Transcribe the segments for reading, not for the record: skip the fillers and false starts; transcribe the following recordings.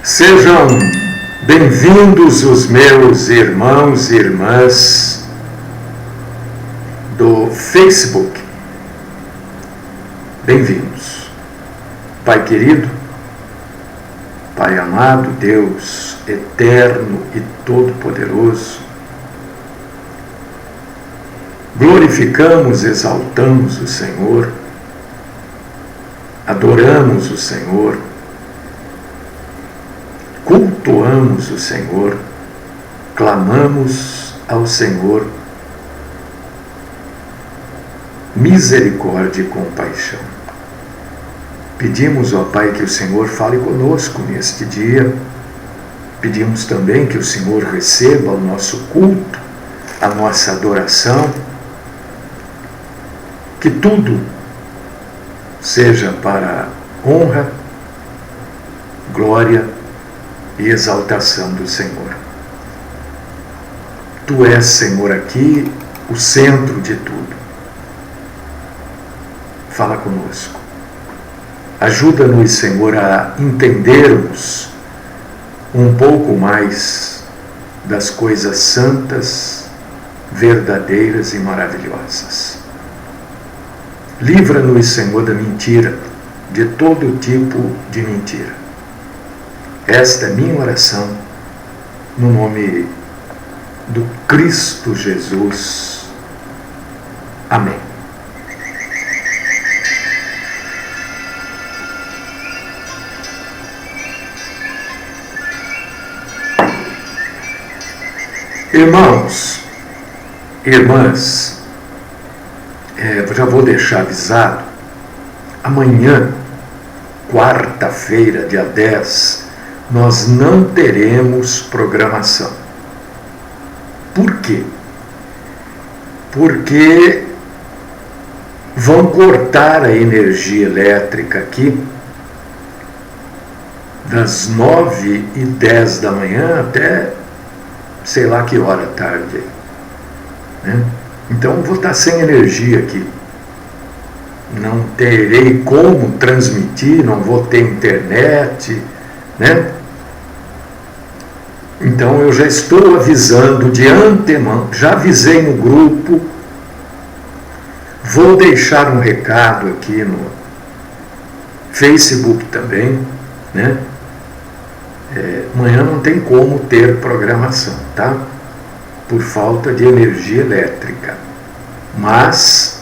Sejam bem-vindos os meus irmãos e irmãs do Facebook. Bem-vindos. Pai querido, Pai amado, Deus eterno e todo-poderoso, glorificamos, exaltamos o Senhor, adoramos o Senhor, cultuamos o Senhor, clamamos ao Senhor misericórdia e compaixão. Pedimos, ó Pai, que o Senhor fale conosco neste dia. Pedimos também que o Senhor receba o nosso culto, a nossa adoração, que tudo seja para honra, glória e exaltação do Senhor. Tu és, Senhor, aqui o centro de tudo. Fala conosco. Ajuda-nos, Senhor, a entendermos um pouco mais das coisas santas, verdadeiras e maravilhosas. Livra-nos, Senhor, da mentira, de todo tipo de mentira. Esta é minha oração, no nome do Cristo Jesus. Amém. Irmãos, irmãs, já vou deixar avisado, amanhã, quarta-feira, dia 10, nós não teremos programação. Por quê? Porque vão cortar a energia elétrica aqui das 9h10 da manhã até sei lá que hora tarde, né? Então vou estar sem energia aqui, não terei como transmitir, não vou ter internet, né? Então eu já estou avisando de antemão, já avisei no grupo, vou deixar um recado aqui no Facebook também, né? Amanhã não tem como ter programação, tá? Por falta de energia elétrica. Mas,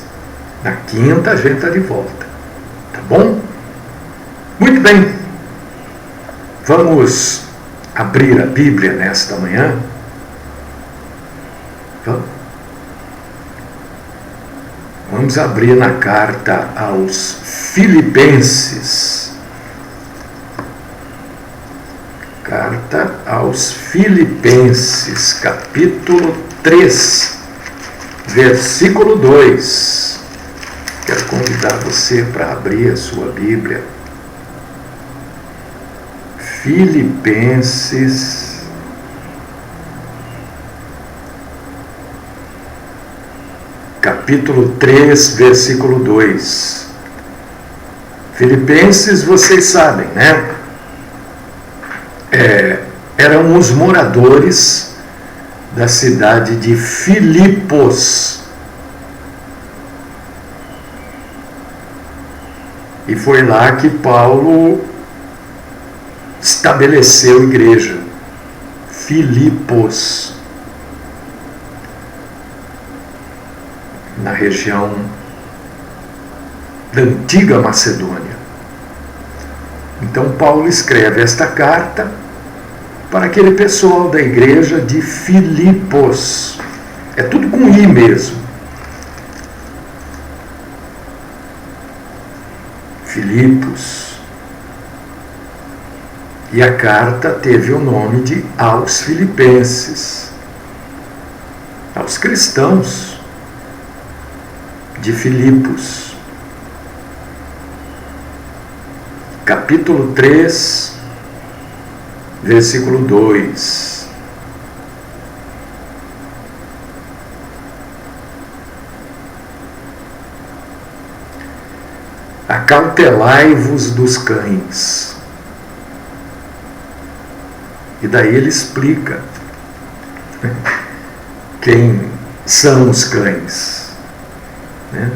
na quinta a gente está de volta. Tá bom? Muito bem. Vamos abrir a Bíblia nesta manhã? Vamos abrir na carta aos Filipenses. Carta aos Filipenses, capítulo 3, versículo 2. Quero convidar você para abrir a sua Bíblia. Filipenses, capítulo 3, versículo 2. Filipenses, vocês sabem, né? Eram os moradores da cidade de Filipos. E foi lá que Paulo estabeleceu a igreja. Filipos, na região da antiga Macedônia. Então Paulo escreve esta carta para aquele pessoal da igreja de Filipos. É tudo com I mesmo. Filipos. E a carta teve o nome de aos Filipenses, aos cristãos de Filipos. Capítulo 3, versículo 2. Acautelai-vos dos cães, E daí ele explica quem são os cães, né?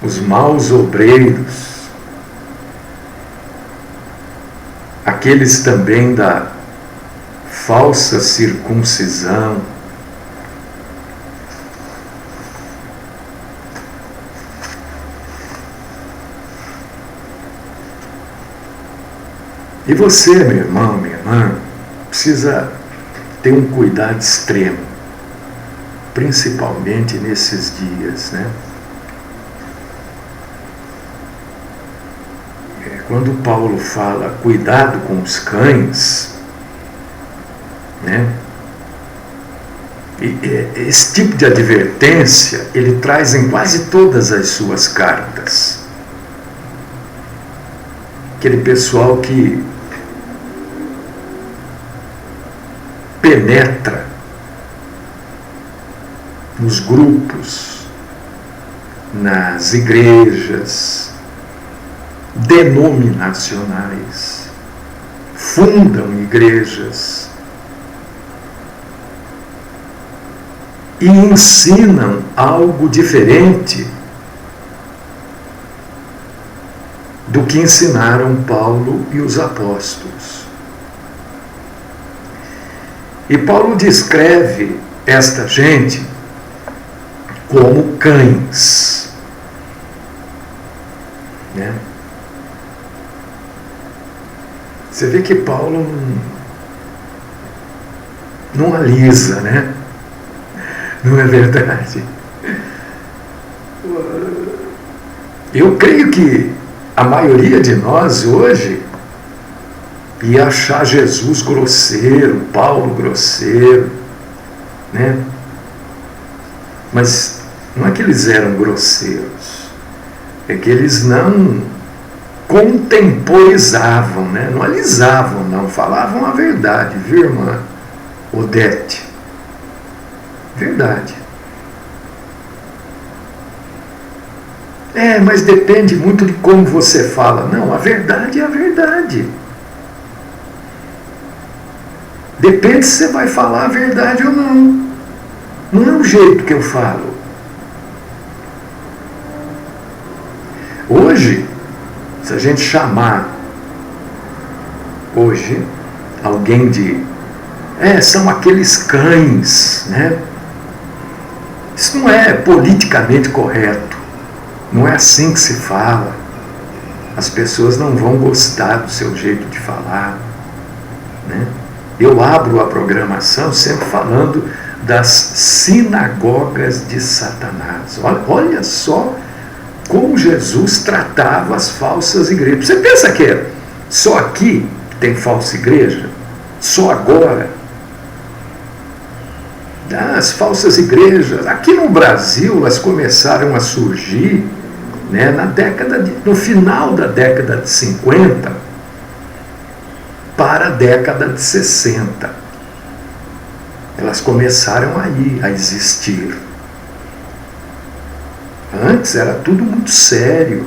Os maus obreiros, aqueles também da falsa circuncisão, e você, meu irmão, minha irmã, precisa ter um cuidado extremo, principalmente nesses dias, né? Quando Paulo fala cuidado com os cães, né? E esse tipo de advertência ele traz em quase todas as suas cartas. Aquele pessoal que penetra nos grupos, nas igrejas denominacionais, fundam igrejas e ensinam algo diferente do que ensinaram Paulo e os apóstolos. E Paulo descreve esta gente como cães, né? Você vê que Paulo não alisa, né? Não é verdade? Eu creio que a maioria de nós hoje ia achar Jesus grosseiro, Paulo grosseiro, né? Mas não é que eles eram grosseiros, é que eles não contemporizavam, né? Não alisavam, não, falavam a verdade, viu, irmã Odete? Verdade. Mas depende muito de como você fala. Não, a verdade é a verdade. Depende se você vai falar a verdade ou não. Não é o jeito que eu falo. Hoje, se a gente chamar hoje alguém de são aqueles cães, né? Isso não é politicamente correto. Não é assim que se fala. As pessoas não vão gostar do seu jeito de falar, né? Eu abro a programação sempre falando das sinagogas de Satanás. Olha só como Jesus tratava as falsas igrejas. Você pensa que é só aqui que tem falsa igreja? Só agora? As falsas igrejas, aqui no Brasil, elas começaram a surgir, né, no final da década de 50 para a década de 60. Elas começaram aí a existir. Antes era tudo muito sério.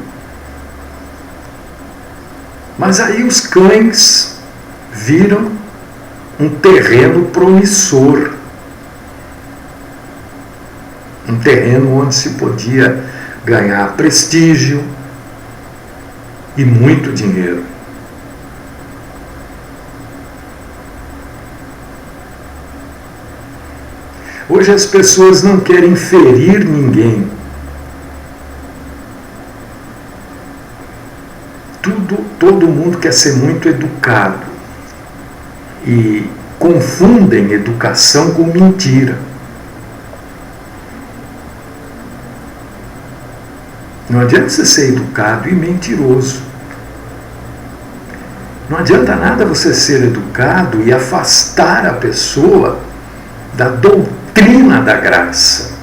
Mas aí os cães viram um terreno promissor. Um terreno onde se podia ganhar prestígio e muito dinheiro. Hoje as pessoas não querem ferir ninguém. Todo mundo quer ser muito educado. E confundem educação com mentira. Não adianta você ser educado e mentiroso. Não adianta nada você ser educado e afastar a pessoa da doutrina da graça.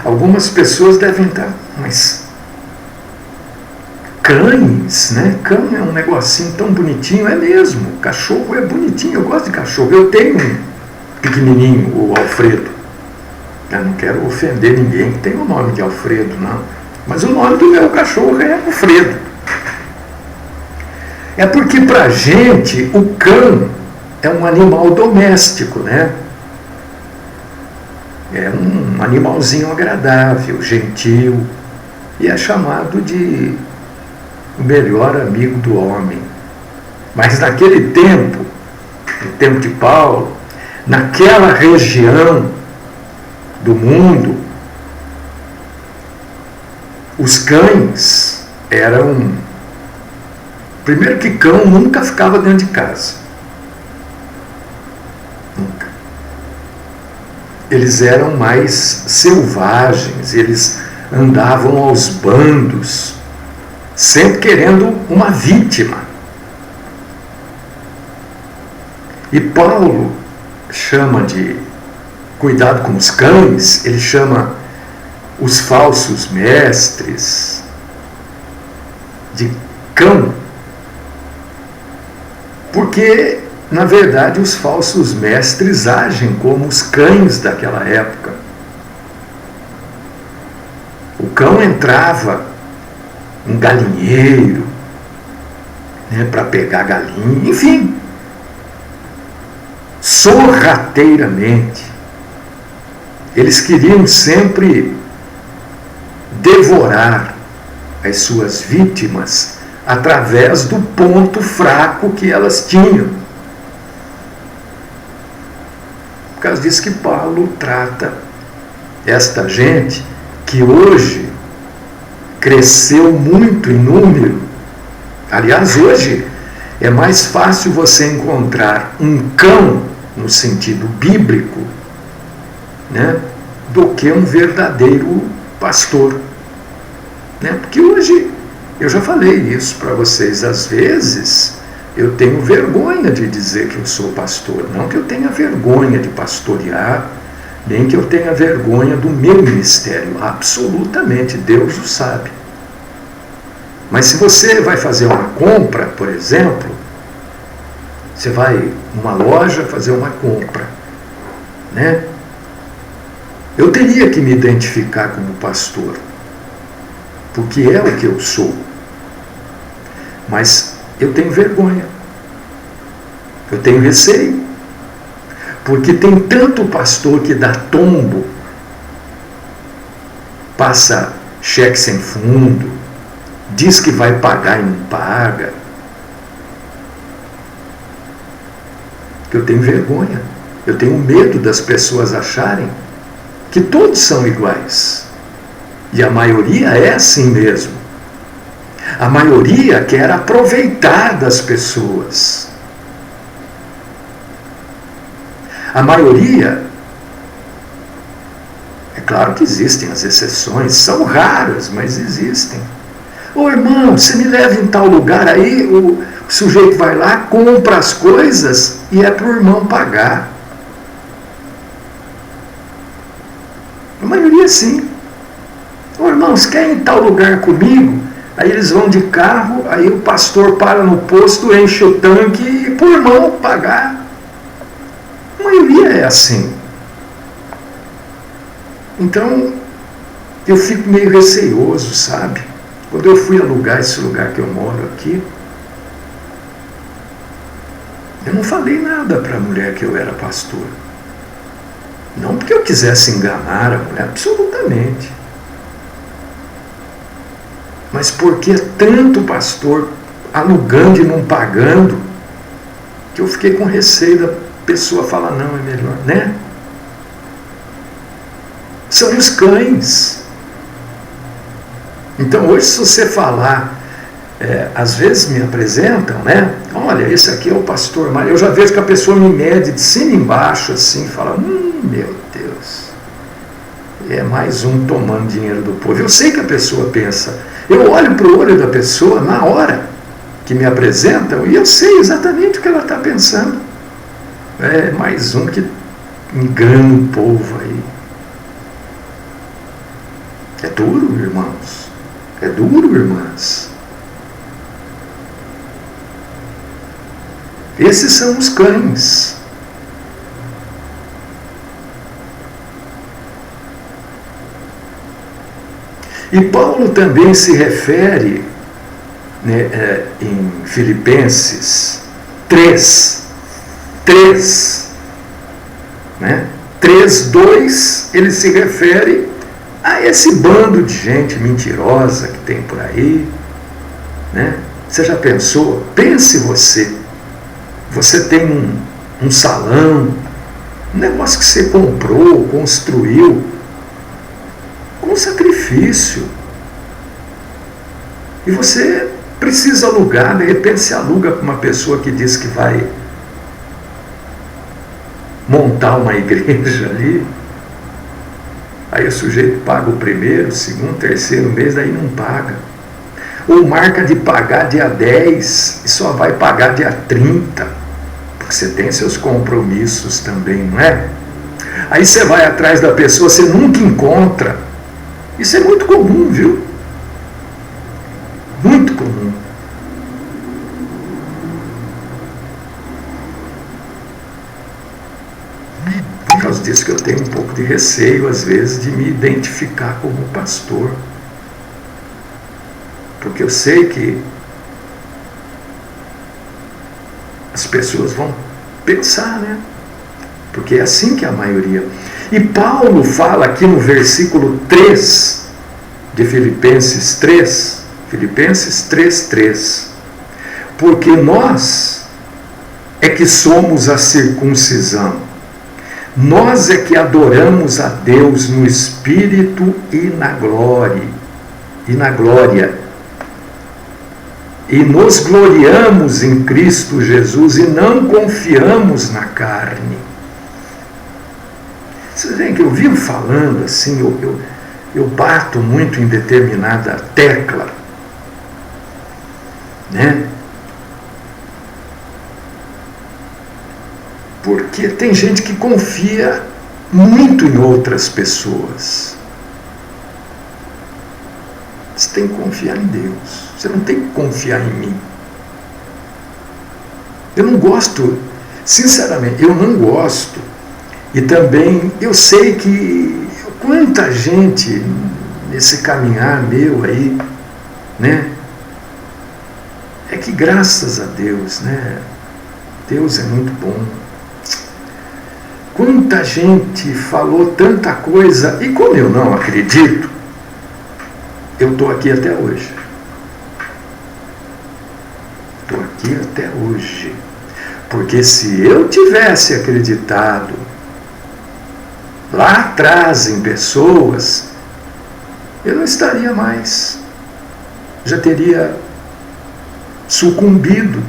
Algumas pessoas devem estar, mas cães, né? Cão é um negocinho tão bonitinho, é mesmo. Cachorro é bonitinho, eu gosto de cachorro. Eu tenho um pequenininho, o Alfredo. Eu não quero ofender ninguém que tem o nome de Alfredo, não. Mas o nome do meu cachorro é Alfredo. É porque para a gente o cão é um animal doméstico, né? É um animalzinho agradável, gentil, e é chamado de o melhor amigo do homem. Mas naquele tempo, no tempo de Paulo, naquela região do mundo, os cães eram... Primeiro que cão nunca ficava dentro de casa. Nunca. Eles eram mais selvagens, eles andavam aos bandos, sempre querendo uma vítima. E Paulo chama de cuidado com os cães, ele chama os falsos mestres de cão, porque, na verdade, os falsos mestres agem como os cães daquela época. O cão entrava em galinheiro, né, para pegar galinha, enfim, sorrateiramente. Eles queriam sempre devorar as suas vítimas através do ponto fraco que elas tinham. Por causa disso que Paulo trata esta gente que hoje cresceu muito em número. Aliás, hoje é mais fácil você encontrar um cão, no sentido bíblico, né, do que um verdadeiro pastor. Né? Porque hoje, eu já falei isso para vocês, às vezes eu tenho vergonha de dizer que eu sou pastor. Não que eu tenha vergonha de pastorear, nem que eu tenha vergonha do meu ministério. Absolutamente, Deus o sabe. Mas se você vai fazer uma compra, por exemplo, você vai numa loja fazer uma compra, né? Eu teria que me identificar como pastor, porque é o que eu sou. Mas eu tenho vergonha, eu tenho receio, porque tem tanto pastor que dá tombo, passa cheque sem fundo, diz que vai pagar e não paga, que eu tenho vergonha, eu tenho medo das pessoas acharem que todos são iguais. E a maioria é assim mesmo. A maioria quer aproveitar das pessoas. A maioria, é claro que existem as exceções, são raras, mas existem. Ô irmão, você me leva em tal lugar, aí o sujeito vai lá, compra as coisas e é para o irmão pagar. A maioria sim. Ô irmãos, querem ir em tal lugar comigo? Aí eles vão de carro, aí o pastor para no posto, enche o tanque e para o irmão pagar. A maioria é assim. Então, eu fico meio receoso, sabe? Quando eu fui alugar esse lugar que eu moro aqui, eu não falei nada para a mulher que eu era pastor. Não porque eu quisesse enganar a mulher, absolutamente. Mas porque tanto pastor alugando e não pagando, que eu fiquei com receio da pessoa falar, não, é melhor, né? São os cães. Então hoje, se você falar, às vezes me apresentam, né? Olha, esse aqui é o pastor Mário. Eu já vejo que a pessoa me mede de cima e embaixo, assim, fala, meu Deus, é mais um tomando dinheiro do povo. Eu sei que a pessoa pensa. Eu olho para o olho da pessoa na hora que me apresentam e eu sei exatamente o que ela está pensando. É mais um que engana o povo aí. É duro, irmãos. É duro, irmãs. Esses são os cães. E Paulo também se refere né, em Filipenses 3, né? 3:2, ele se refere a esse bando de gente mentirosa que tem por aí, né? Você já pensou? Pense você. Você tem um salão, um negócio que você comprou, construiu, com sacrifício. E você precisa alugar, de repente se aluga para uma pessoa que diz que vai montar uma igreja ali. Aí o sujeito paga o primeiro, segundo, terceiro mês, daí não paga. Ou marca de pagar dia 10 e só vai pagar dia 30, porque você tem seus compromissos também, não é? Aí você vai atrás da pessoa, você nunca encontra. Isso é muito comum, viu? Muito comum. Por causa disso que eu tenho um pouco de receio, às vezes, de me identificar como pastor. Porque eu sei que as pessoas vão pensar, né? Porque é assim que a maioria. E Paulo fala aqui no versículo 3 de Filipenses 3, Filipenses 3:3. Porque nós é que somos a circuncisão. Nós é que adoramos a Deus no Espírito e na glória. E nos gloriamos em Cristo Jesus e não confiamos na carne. Vocês veem que eu vivo falando assim, eu bato muito em determinada tecla, né? Porque tem gente que confia muito em outras pessoas. Você tem que confiar em Deus. Você não tem que confiar em mim. Eu não gosto, sinceramente, eu não gosto. E também eu sei que quanta gente nesse caminhar meu aí, né? É que graças a Deus, né? Deus é muito bom. Quanta gente falou tanta coisa, e como eu não acredito, eu estou aqui até hoje. Estou aqui até hoje. Porque se eu tivesse acreditado lá atrás em pessoas, eu não estaria mais. Já teria sucumbido.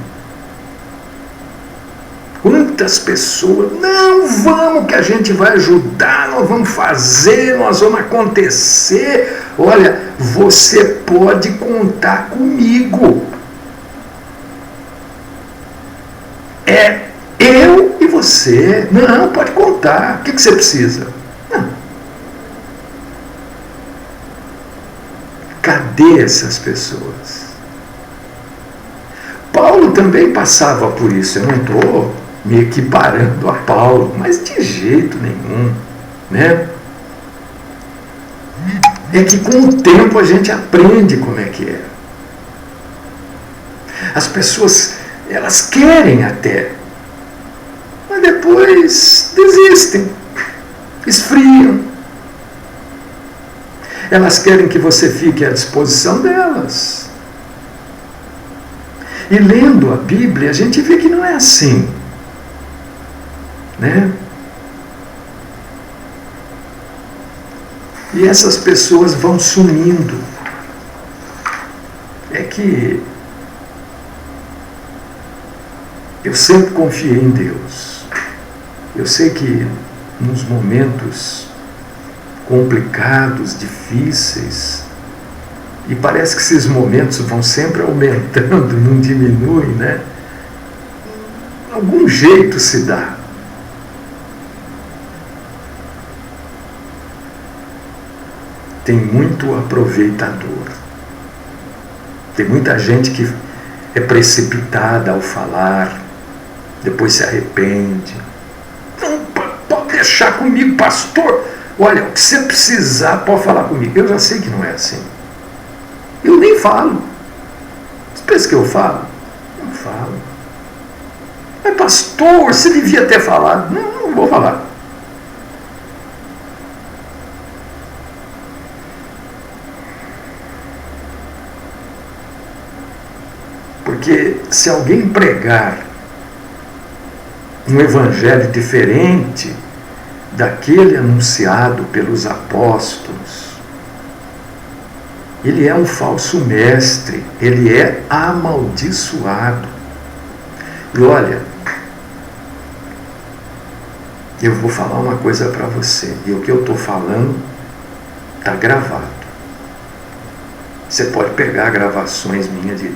Quantas pessoas, não vamos que a gente vai ajudar, nós vamos fazer, nós vamos acontecer. Olha, você pode contar comigo. É eu e você. Não, pode contar. O que você precisa? Não. Cadê essas pessoas? Paulo também passava por isso. Eu não estou me equiparando a Paulo, mas de jeito nenhum, né? É que com o tempo a gente aprende como é que é. As pessoas, elas querem até, mas depois desistem, esfriam. Elas querem que você fique à disposição delas. E lendo a Bíblia, a gente vê que não é assim, né? E essas pessoas vão sumindo. É que eu sempre confiei em Deus. Eu sei que nos momentos complicados, difíceis, e parece que esses momentos vão sempre aumentando, não diminuem, né? Algum jeito se dá. Tem muito aproveitador. Tem muita gente que é precipitada ao falar, depois se arrepende. Não, pode deixar comigo, pastor. Olha, o que você precisar, pode falar comigo. Eu já sei que não é assim. Eu nem falo. pensa que eu falo? Não falo. Mas pastor, você devia ter falado. Não, não vou falar. Porque se alguém pregar um evangelho diferente daquele anunciado pelos apóstolos, ele é um falso mestre, ele é amaldiçoado. E olha, eu vou falar uma coisa para você, e o que eu estou falando está gravado. Você pode pegar gravações minhas de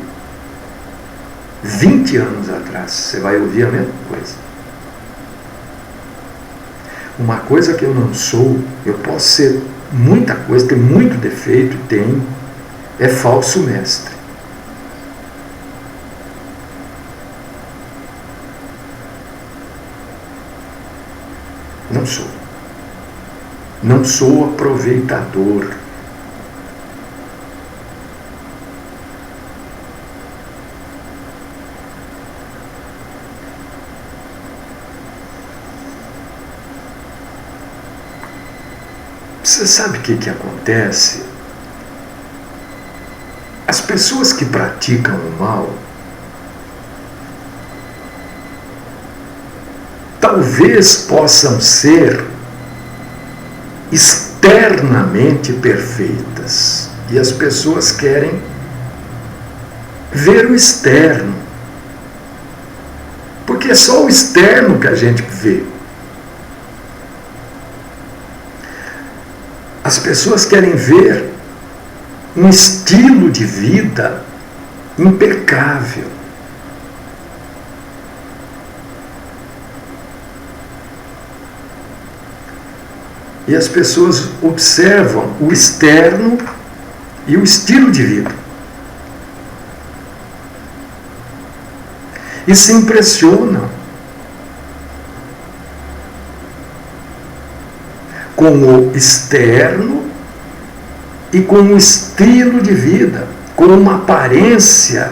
20 anos atrás, você vai ouvir a mesma coisa. Uma coisa que eu não sou, eu posso ser muita coisa, ter muito defeito, tenho, é falso mestre. Não sou. Não sou aproveitador. Você sabe o que acontece? As pessoas que praticam o mal, talvez possam ser externamente perfeitas. E as pessoas querem ver o externo. Porque é só o externo que a gente vê. As pessoas querem ver um estilo de vida impecável. E as pessoas observam o externo e o estilo de vida. E se impressionam com o externo e com o estilo de vida, com uma aparência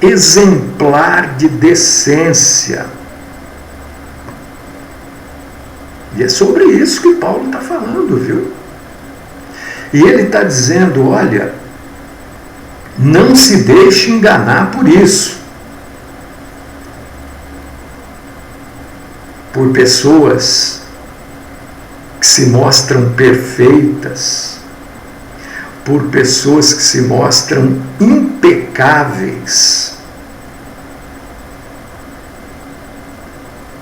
exemplar de decência. E é sobre isso que Paulo está falando, viu? E ele está dizendo, olha, não se deixe enganar por isso. Por pessoas que se mostram perfeitas, por pessoas que se mostram impecáveis,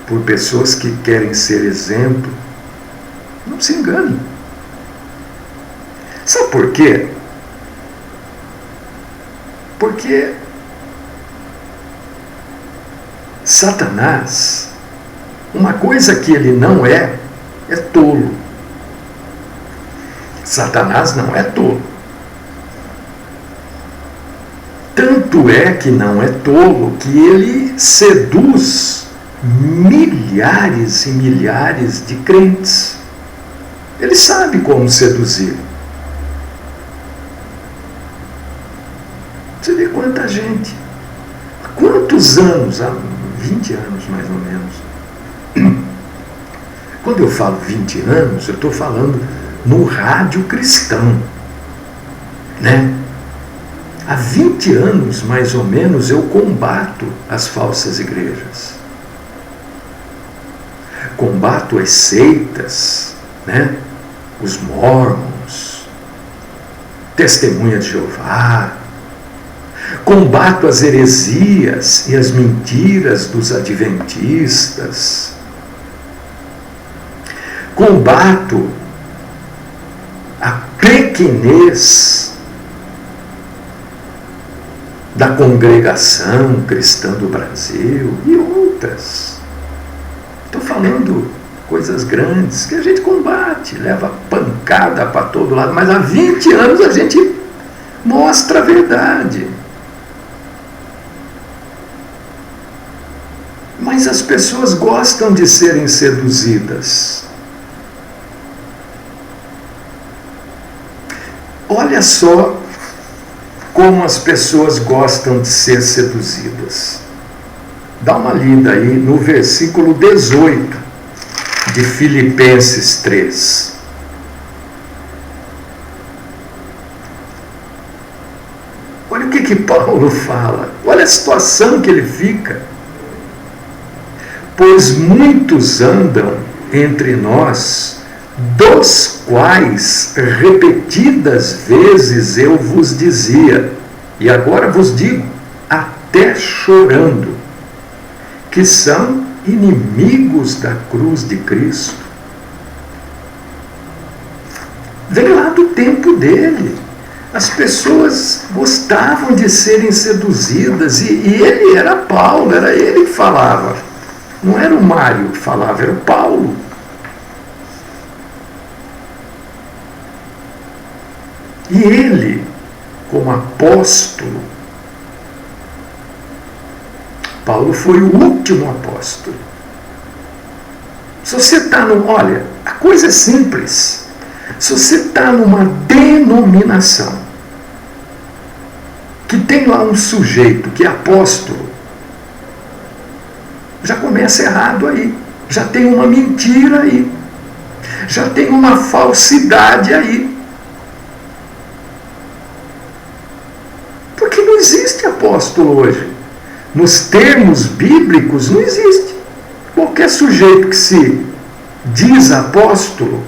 por pessoas que querem ser exemplo. Não se engane. Sabe por quê? Porque Satanás, uma coisa que ele não é tolo. Satanás não é tolo. Tanto é que não é tolo que ele seduz milhares e milhares de crentes. Ele sabe como seduzir. Você vê quanta gente. Há quantos anos? Há 20 anos mais ou menos. Quando eu falo 20 anos, eu estou falando no rádio cristão, né? Há 20 anos, mais ou menos, eu combato as falsas igrejas. Combato as seitas, né? Os mormons, Testemunha de Jeová. Combato as heresias e as mentiras dos adventistas. Combato a pequenez da Congregação Cristã do Brasil e outras. Estou falando coisas grandes que a gente combate, leva pancada para todo lado, mas há 20 anos a gente mostra a verdade. Mas as pessoas gostam de serem seduzidas. Olha só como as pessoas gostam de ser seduzidas. Dá uma lida aí no versículo 18 de Filipenses 3. Olha o que Paulo fala. Olha a situação que ele fica. Pois muitos andam entre nós, dos quais repetidas vezes eu vos dizia, e agora vos digo, até chorando, que são inimigos da cruz de Cristo. Vem lá do tempo dele. As pessoas gostavam de serem seduzidas, e ele era Paulo, era ele que falava. Não era o Mário que falava, era o Paulo. E ele, como apóstolo, Paulo foi o último apóstolo. Se você está no... Olha, a coisa é simples. Se você está numa denominação que tem lá um sujeito que é apóstolo, já começa errado aí. Já tem uma mentira aí. Já tem uma falsidade aí. Porque não existe apóstolo hoje. Nos termos bíblicos, não existe. Qualquer sujeito que se diz apóstolo,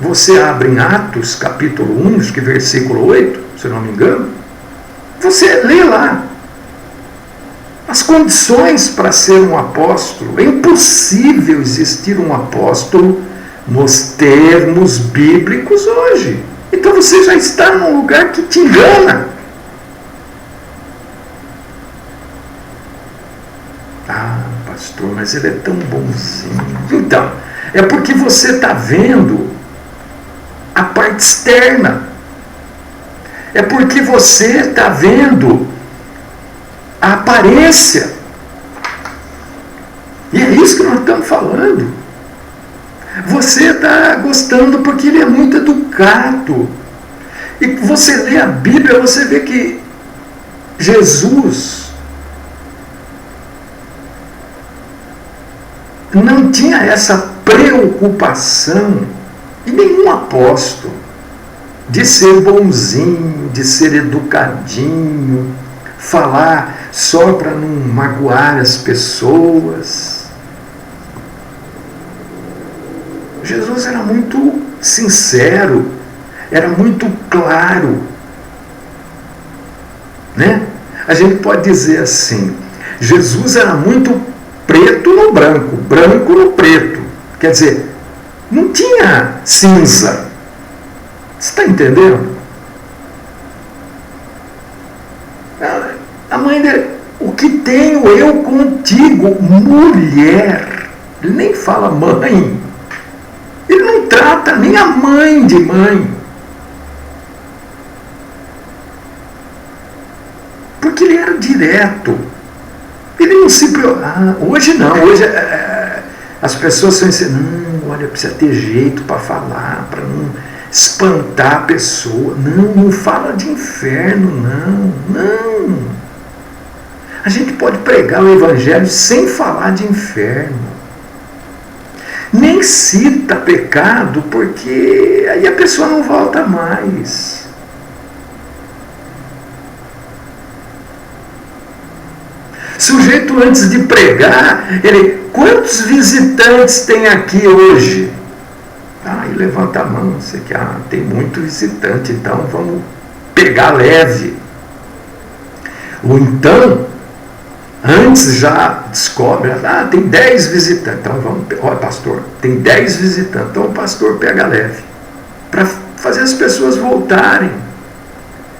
você abre em Atos, capítulo 1, acho que versículo 8, se não me engano, você lê lá as condições para ser um apóstolo. É impossível existir um apóstolo nos termos bíblicos hoje. Então você já está num lugar que te engana. Ah, pastor, mas ele é tão bonzinho. Então, é porque você está vendo a parte externa. É porque você está vendo a aparência. E é isso que nós estamos falando. Você está gostando porque ele é muito educado. E você lê a Bíblia, você vê que Jesus não tinha essa preocupação, e nenhum apóstolo, de ser bonzinho, de ser educadinho, falar só para não magoar as pessoas. Jesus era muito sincero, era muito claro, né? A gente pode dizer assim, Jesus era muito preto no branco, branco no preto. Quer dizer, não tinha cinza. Você está entendendo? A mãe dele, o que tenho eu contigo, mulher? Ele nem fala mãe. Ele não trata nem a mãe de mãe. Porque ele era direto. Ele não se preocupa. Hoje não. Hoje as pessoas são ensinando, olha, precisa ter jeito para falar, para não espantar a pessoa. Não fala de inferno, não. A gente pode pregar o evangelho sem falar de inferno. Nem cita pecado, porque aí a pessoa não volta mais. Sujeito, antes de pregar, ele, quantos visitantes tem aqui hoje? E levanta a mão, você que tem muito visitante, então vamos pegar leve. Ou então, antes já descobre, tem 10 visitantes, então vamos, olha pastor, tem 10 visitantes, então o pastor pega leve, para fazer as pessoas voltarem.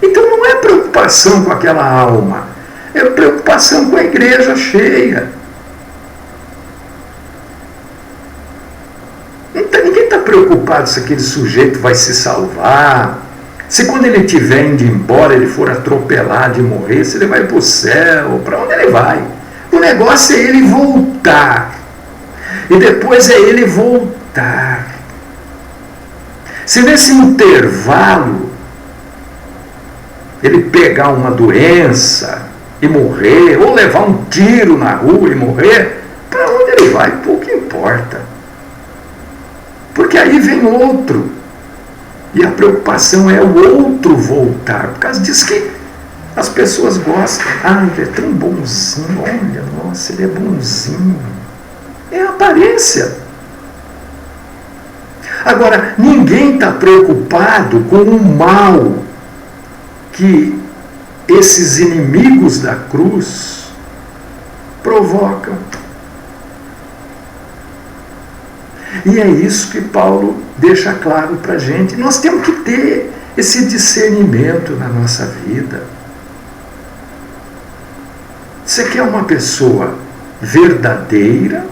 Então não é preocupação com aquela alma, é preocupação com a igreja cheia. Ninguém está preocupado se aquele sujeito vai se salvar, se quando ele estiver indo embora ele for atropelado e morrer, se ele vai para o céu, para onde ele vai. O negócio é ele voltar. E depois é ele voltar. Se nesse intervalo ele pegar uma doença e morrer, ou levar um tiro na rua e morrer, para onde ele vai, pouco importa. Porque aí vem outro. E a preocupação é o outro voltar. Por causa disso que as pessoas gostam. Ah, ele é tão bonzinho. Olha, nossa, ele é bonzinho. É a aparência. Agora, ninguém está preocupado com o mal que esses inimigos da cruz provocam. E é isso que Paulo deixa claro para a gente. Nós temos que ter esse discernimento na nossa vida. Você quer uma pessoa verdadeira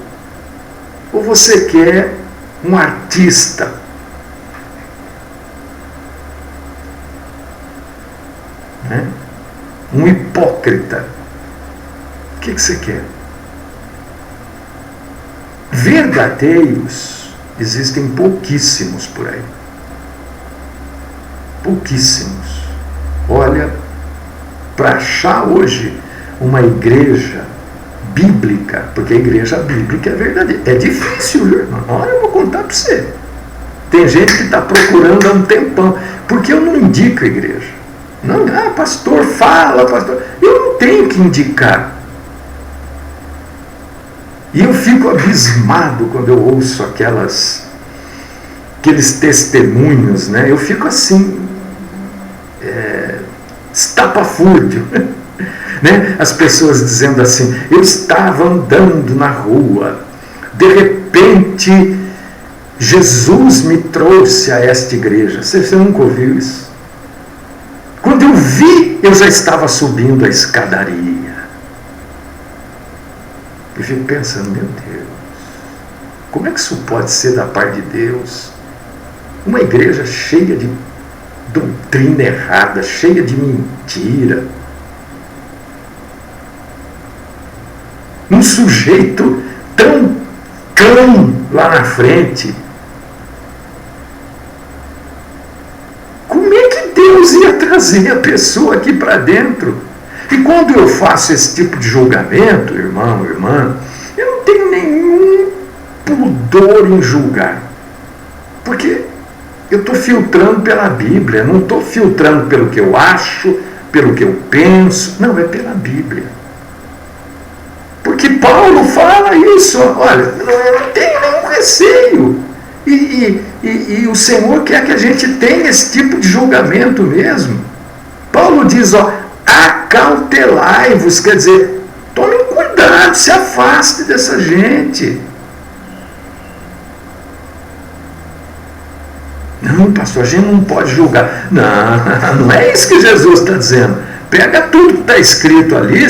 ou você quer um artista? Né? Um hipócrita. O que você quer? Verdadeiros existem pouquíssimos por aí. Pouquíssimos. Olha, para achar hoje uma igreja bíblica, porque a igreja bíblica é verdadeira, é difícil, viu, irmão? Olha, eu vou contar para você. Tem gente que está procurando há um tempão, porque eu não indico a igreja. Não, pastor, fala, pastor. Eu não tenho que indicar. E eu fico abismado quando eu ouço aqueles testemunhos, né? Eu fico assim, estapafúrdio, né? As pessoas dizendo assim, eu estava andando na rua, de repente Jesus me trouxe a esta igreja. Você nunca ouviu isso? Quando eu vi, eu já estava subindo a escadaria. Eu fico pensando, meu Deus, como é que isso pode ser da parte de Deus? Uma igreja cheia de doutrina errada, cheia de mentira. Um sujeito tão cão lá na frente. Como é que Deus ia trazer a pessoa aqui para dentro? E quando eu faço esse tipo de julgamento, irmão, irmã, eu não tenho nenhum pudor em julgar. Porque eu estou filtrando pela Bíblia, não estou filtrando pelo que eu acho, pelo que eu penso. Não, é pela Bíblia. Porque Paulo fala isso, olha, eu não tenho nenhum receio. E o Senhor quer que a gente tenha esse tipo de julgamento mesmo. Paulo diz, acautelai-vos, quer dizer, tomem cuidado, se afaste dessa gente. Não, pastor, a gente não pode julgar. Não é isso que Jesus está dizendo. Pega tudo que está escrito ali,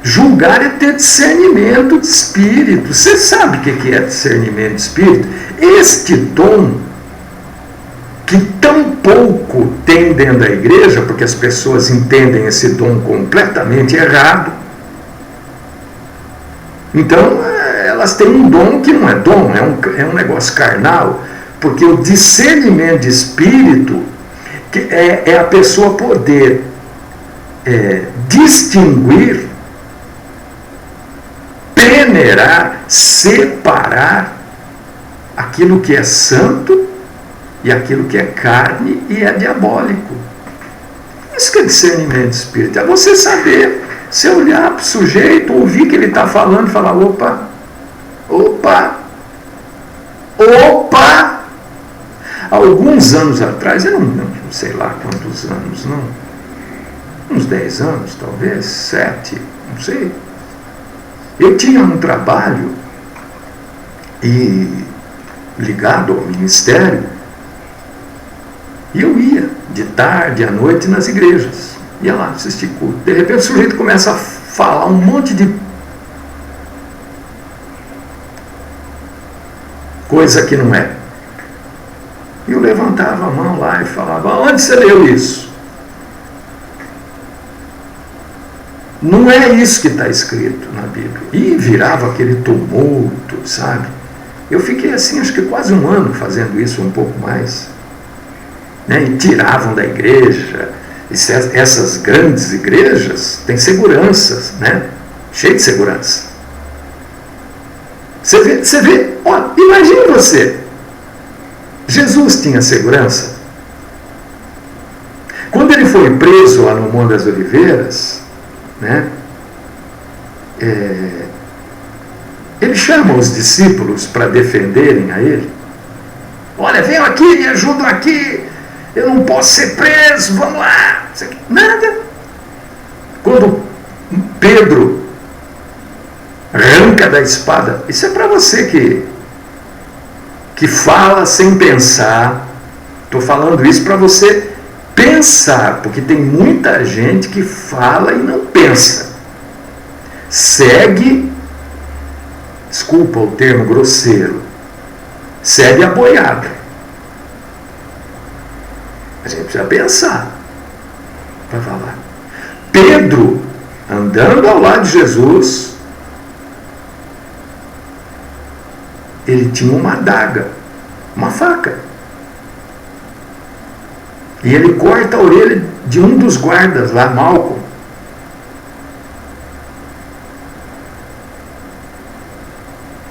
julgar é ter discernimento de espírito. Você sabe o que é discernimento de espírito? Este dom que tão pouco tem dentro da igreja, porque as pessoas entendem esse dom completamente errado. Então, elas têm um dom que não é dom, é um negócio carnal, porque o discernimento de espírito é a pessoa poder distinguir, peneirar, separar aquilo que é santo e aquilo que é carne e é diabólico. Isso que é discernimento de espírito. É você saber, você olhar para o sujeito, ouvir que ele está falando e falar, opa. Alguns anos atrás, eu não sei lá quantos anos, não, uns 10 anos talvez, 7, não sei. Eu tinha um trabalho ligado ao ministério, e eu ia de tarde à noite nas igrejas, ia lá assistir culto. De repente o sujeito começa a falar um monte de coisa que não é. E eu levantava a mão lá e falava, onde você leu isso? Não é isso que está escrito na Bíblia. E virava aquele tumulto, sabe? Eu fiquei assim, acho que quase um ano fazendo isso, um pouco mais. Né? E tiravam da igreja. Essas grandes igrejas têm seguranças, né? Cheio de segurança. Você vê, ó, imagine você. Jesus tinha segurança. Quando ele foi preso lá no Monte das Oliveiras, né? Ele chama os discípulos para defenderem a ele. Olha, venham aqui, me ajudam aqui. Eu não posso ser preso, vamos lá. Nada. Quando Pedro arranca da espada, isso é para você que fala sem pensar. Estou falando isso para você pensar, porque tem muita gente que fala e não pensa. Segue, desculpa o termo grosseiro, segue a boiada. A gente precisa pensar para falar. Pedro, andando ao lado de Jesus, ele tinha uma adaga, uma faca. E ele corta a orelha de um dos guardas lá, Malcolm.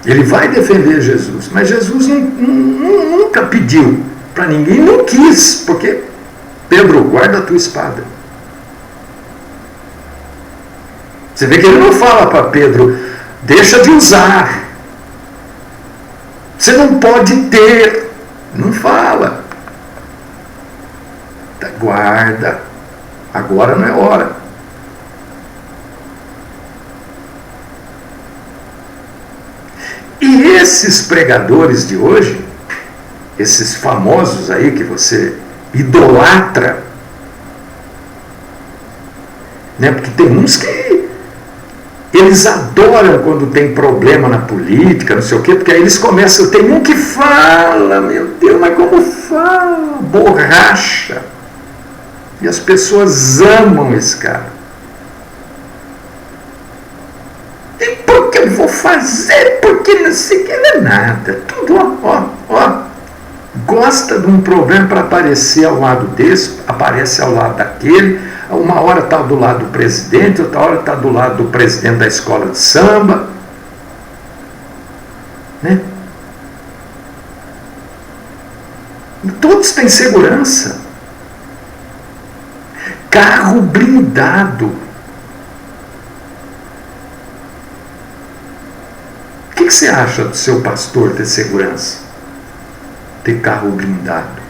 Ele vai defender Jesus, mas Jesus nunca pediu para ninguém, não quis, porque Pedro, guarda a tua espada. Você vê que ele não fala para Pedro, deixa de usar, você não pode ter, não fala. Guarda, agora não é hora. E esses pregadores de hoje, esses famosos aí que você idolatra, né? Porque tem uns que eles adoram quando tem problema na política, não sei o quê, porque aí eles começam, tem um que fala, meu Deus, mas como fala, borracha. E as pessoas amam esse cara. E por que eu vou fazer? Porque não sei o que, não é nada. Tudo, ó. Gosta de um problema para aparecer ao lado desse, aparece ao lado daquele. Uma hora está do lado do presidente, outra hora está do lado do presidente da escola de samba. Né? Todos têm segurança. Carro blindado. O que você acha do seu pastor ter segurança? Ter carro blindado?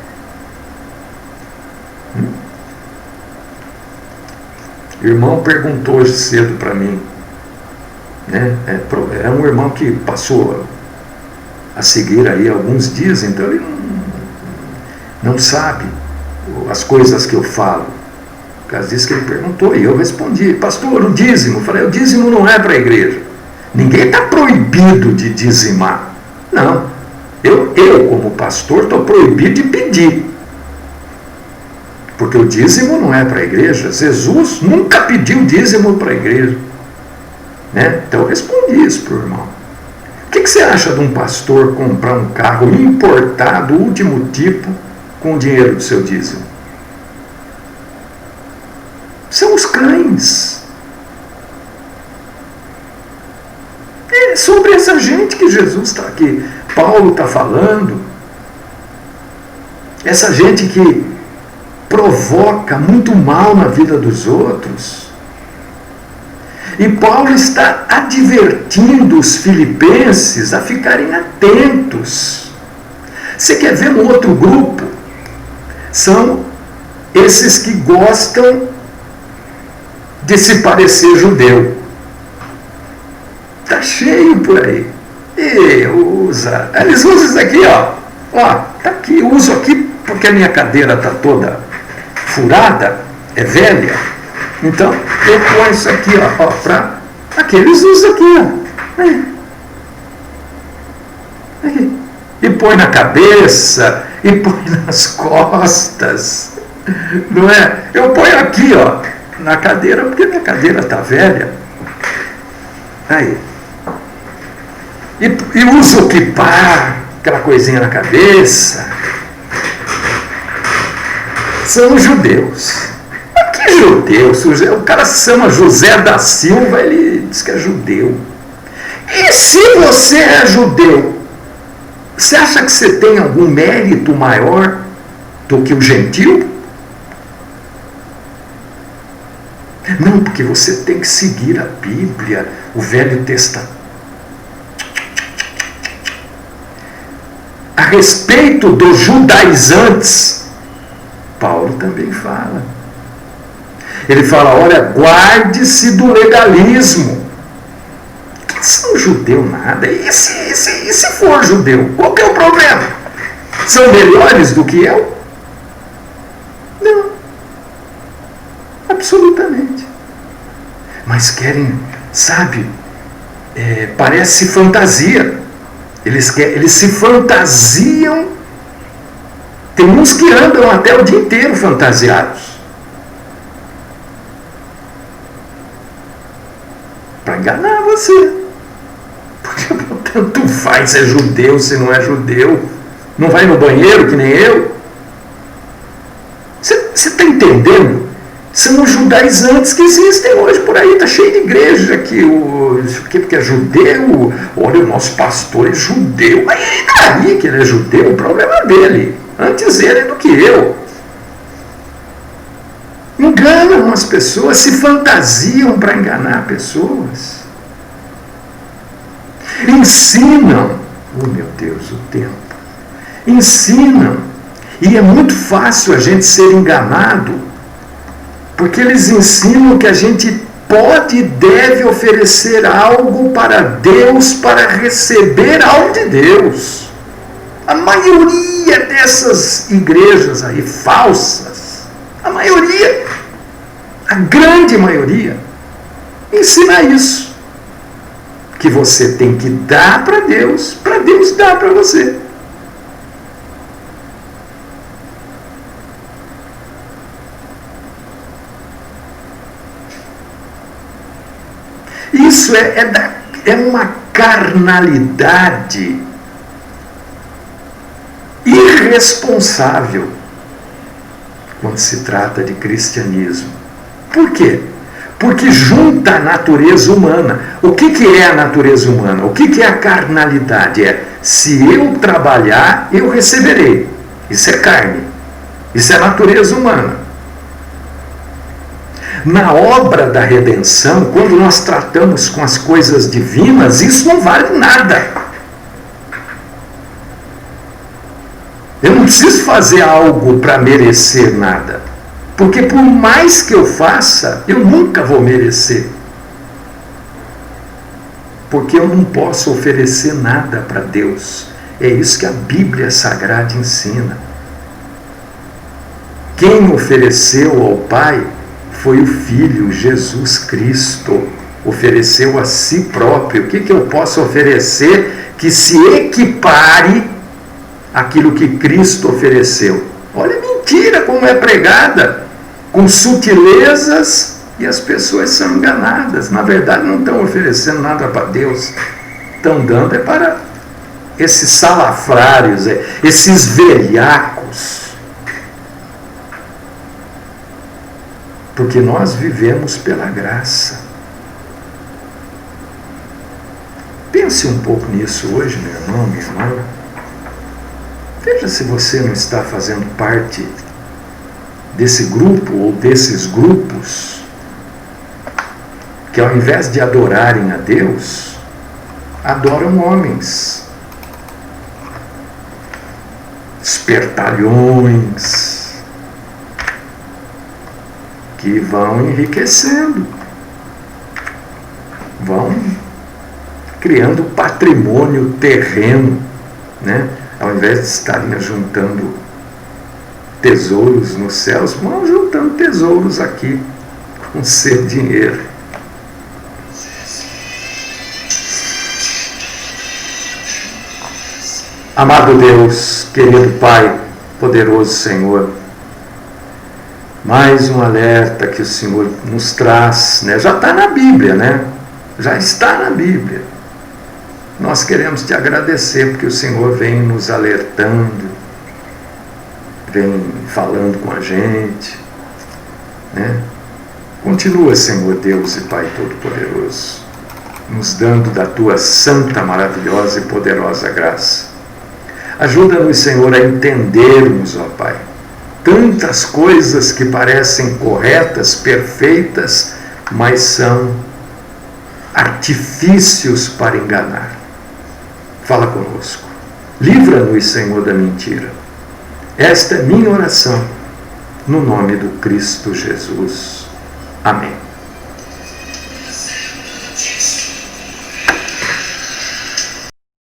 O irmão perguntou hoje cedo para mim, né? É um irmão que passou a seguir aí alguns dias, então ele não sabe as coisas que eu falo. Por causa disso que ele perguntou, e eu respondi, pastor, o dízimo. Eu falei, o dízimo não é para a igreja. Ninguém está proibido de dizimar. Não. Eu como pastor, estou proibido de pedir. Porque o dízimo não é para a igreja. Jesus nunca pediu dízimo para a igreja. Né? Então eu respondi isso para o irmão. O que você acha de um pastor comprar um carro importado, último tipo, com o dinheiro do seu dízimo? São os cães. É sobre essa gente que Jesus está aqui, Paulo está falando. Essa gente que provoca muito mal na vida dos outros. E Paulo está advertindo os filipenses a ficarem atentos. Você quer ver um outro grupo? São esses que gostam de se parecer judeu. Está cheio por aí. E eles usam isso aqui, ó. Tá aqui, eu uso aqui porque a minha cadeira está toda furada, é velha. Então, eu ponho isso aqui, ó, para aqueles usam aqui, ó. Aí. E põe na cabeça, e põe nas costas. Não é? Eu ponho aqui, ó, na cadeira, porque minha cadeira está velha. Aí. e usa o kippah, aquela coisinha na cabeça. São judeus. Mas que judeus? O cara se chama José da Silva, ele diz que é judeu. E se você é judeu, você acha que você tem algum mérito maior do que o gentil? Não, porque você tem que seguir a Bíblia, o Velho Testamento. A respeito dos judaizantes, Paulo também fala. Ele fala, olha, guarde-se do legalismo. Que são judeu nada. E se for judeu, qual que é o problema? São melhores do que eu? Não. Absolutamente. Mas querem, sabe, parece fantasia. Eles se fantasiam. Tem uns que andam até o dia inteiro fantasiados. Para enganar você. Porque tanto faz se é judeu, se não é judeu. Não vai no banheiro que nem eu. Você está entendendo? São os judaizantes que existem hoje por aí. Está cheio de igreja aqui. Porque é judeu. Olha, o nosso pastor é judeu. Mas e daí que ele é judeu? O problema é dele. Antes ele do que eu. Enganam as pessoas, se fantasiam para enganar pessoas. Ensinam. Oh meu Deus, o tempo. Ensinam. E é muito fácil a gente ser enganado. Porque eles ensinam que a gente pode e deve oferecer algo para Deus para receber algo de Deus. A maioria dessas igrejas aí falsas, a maioria, a grande maioria, ensina isso. Que você tem que dar para Deus dar para você. Isso é uma carnalidade irresponsável quando se trata de cristianismo. Por quê? Porque junta a natureza humana. O que é a natureza humana? O que é a carnalidade? Se eu trabalhar, eu receberei. Isso é carne. Isso é natureza humana. Na obra da redenção, quando nós tratamos com as coisas divinas, isso não vale nada. Eu não preciso fazer algo para merecer nada. Porque por mais que eu faça, eu nunca vou merecer. Porque eu não posso oferecer nada para Deus. É isso que a Bíblia Sagrada ensina. Quem ofereceu ao Pai foi o Filho, Jesus Cristo. Ofereceu a si próprio. O que eu posso oferecer que se equipare àquilo que Cristo ofereceu? Olha a mentira como é pregada, com sutilezas, e as pessoas são enganadas. Na verdade, não estão oferecendo nada para Deus. Estão dando para esses salafrários, esses velhacos. Porque nós vivemos pela graça. Pense um pouco nisso hoje, meu irmão, minha irmã. Veja se você não está fazendo parte desse grupo ou desses grupos que, ao invés de adorarem a Deus, adoram homens, espertalhões, que vão enriquecendo, vão criando patrimônio terreno, né? Ao invés de estarem juntando tesouros nos céus, vão juntando tesouros aqui, com seu dinheiro. Amado Deus, querido Pai, poderoso Senhor, mais um alerta que o Senhor nos traz, né? Já está na Bíblia, né? Já está na Bíblia. nós queremos te agradecer porque o Senhor vem nos alertando, vem falando com a gente, né? Continua, Senhor Deus e Pai Todo-Poderoso, nos dando da tua santa, maravilhosa e poderosa graça. Ajuda-nos, Senhor, a entendermos, ó Pai, tantas coisas que parecem corretas, perfeitas, mas são artifícios para enganar. Fala conosco. Livra-nos, Senhor, da mentira. Esta é minha oração, no nome do Cristo Jesus. Amém.